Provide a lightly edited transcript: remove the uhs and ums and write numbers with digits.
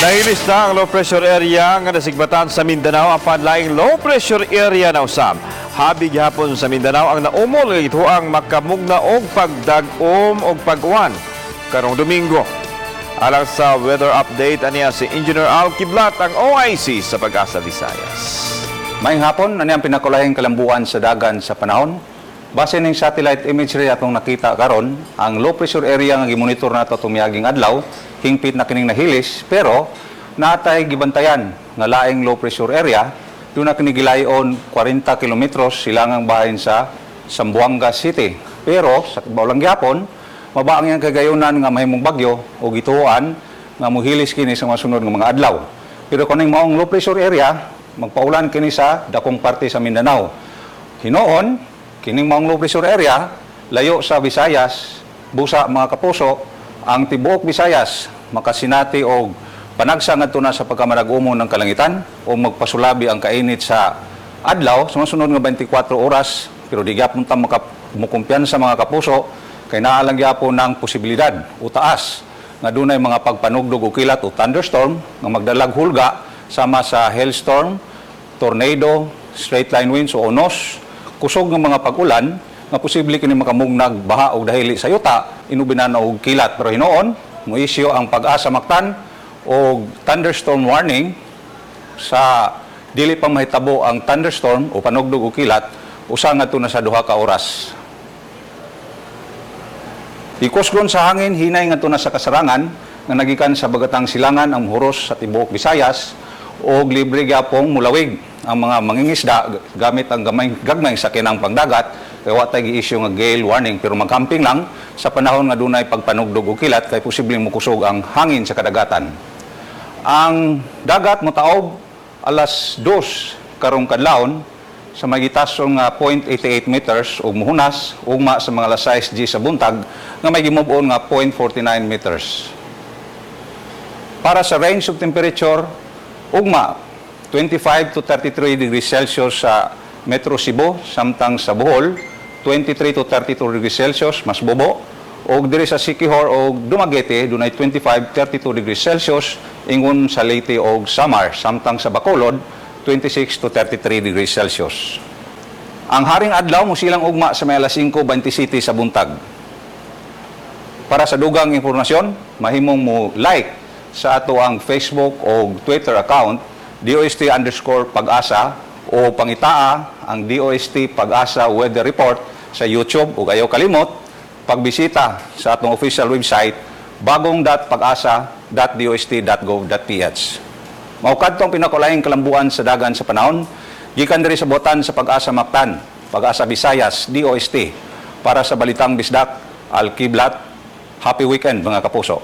Nahilis na ang low pressure area nga nasigbatan sa Mindanao apan laing low pressure area na usab. Habi gihapon sa Mindanao ang naumol ito ang makamugna og pagdag-om og pag-uwan karong Domingo. Alang sa weather update aniya si Engineer Al Kiblat ang OIC sa Pag-asa Visayas. Mayong hapon, ani ang pinakulahing kalambuan sa dagan sa panahon. Base ning satellite imagery atong nakita karon, ang low pressure area nga gimonitor nato tumiyaging adlaw, hingpit na kining nahilis, pero natay gibantayan nga laing low pressure area, doon na kini gilayon 40 kilometros silangang bahin sa Zamboanga City. Pero sa baulang gyapon, mabaang yang kagayunan nga mahimong bagyo o gituoan nga mohilis kini sa masunod nga mga adlaw. Pero kuning maong low pressure area, magpaulan kini sa dakong parte sa Mindanao. Hinoon, kining maong low pressure area, layo sa Visayas, busa mga kapuso, ang tibuok Visayas, makasinati o panagsa ngadto na sa pagkamarag-umon ng kalangitan o magpasulabi ang kainit sa adlaw sa masunod nga 24 oras, pero di gyapon ta makakumpiyan sa mga kapuso, kay naalang gyapon ng posibilidad o taas nga dunay mga pagpanugdog o kilat o thunderstorm nga magdalag hulga sama sa hailstorm, tornado, straight line winds o onos, kusog ng mga pag-ulan nga posible kini makamugnag baha og dahili sa yuta inubinan og kilat. Pero hinoon moisyo ang Pag-asa Mactan og thunderstorm warning sa dili pa mahitabo ang thunderstorm o panugdog o kilat usa ngadto na sa 2 ka oras. Ikusgon sa hangin hinay ngadto na sa kasarangan nga nagikan sa Bagatang Silangan ang huros sa tibuok Visayas og libre gyapong mulawig ang mga mangingisda gamit ang gagmay sa kinang pangdagat kay wa tay gi-issue nga gale warning, pero magcamping lang sa panahon nga dunay pagpanugdog o kilat kay posibleng mokusog ang hangin sa kadagatan. Ang dagat motaob alas 2 karong kadlawon sa magitasong nga 0.88 meters ug muhunas ugma sa mga alas 6 sa buntag nga may gimove-on nga 0.49 meters. Para sa range of temperature, ugma 25 to 33 degrees Celsius sa Metro Cebu, samtang sa Bohol 23 to 32 degrees Celsius, mas bobo. Og diri sa Siquijor o Dumaguete dunay 25-32 degrees Celsius, ingon sa Leyte o Samar, samtang sa Bacolod 26 to 33 degrees Celsius. Ang haring adlaw musilang ugma sa may alas 5:27 sa buntag. Para sa dugang impormasyon, mahimong mo like sa ato ang Facebook o Twitter account DOST_Pag-asa o pangitaa ang DOST Pag-asa Weather Report sa YouTube o ayaw kalimot pagbisita sa atong official website bagong.pagasa.dost.gov.ph. Maukad tong pinakulaing kalambuan sa dagan sa panahon, gikan diri sa botan sa Pag-asa Mactan, Pag-asa Visayas, DOST. Para sa Balitang Bisdak, Al Kiblat, happy weekend mga kapuso.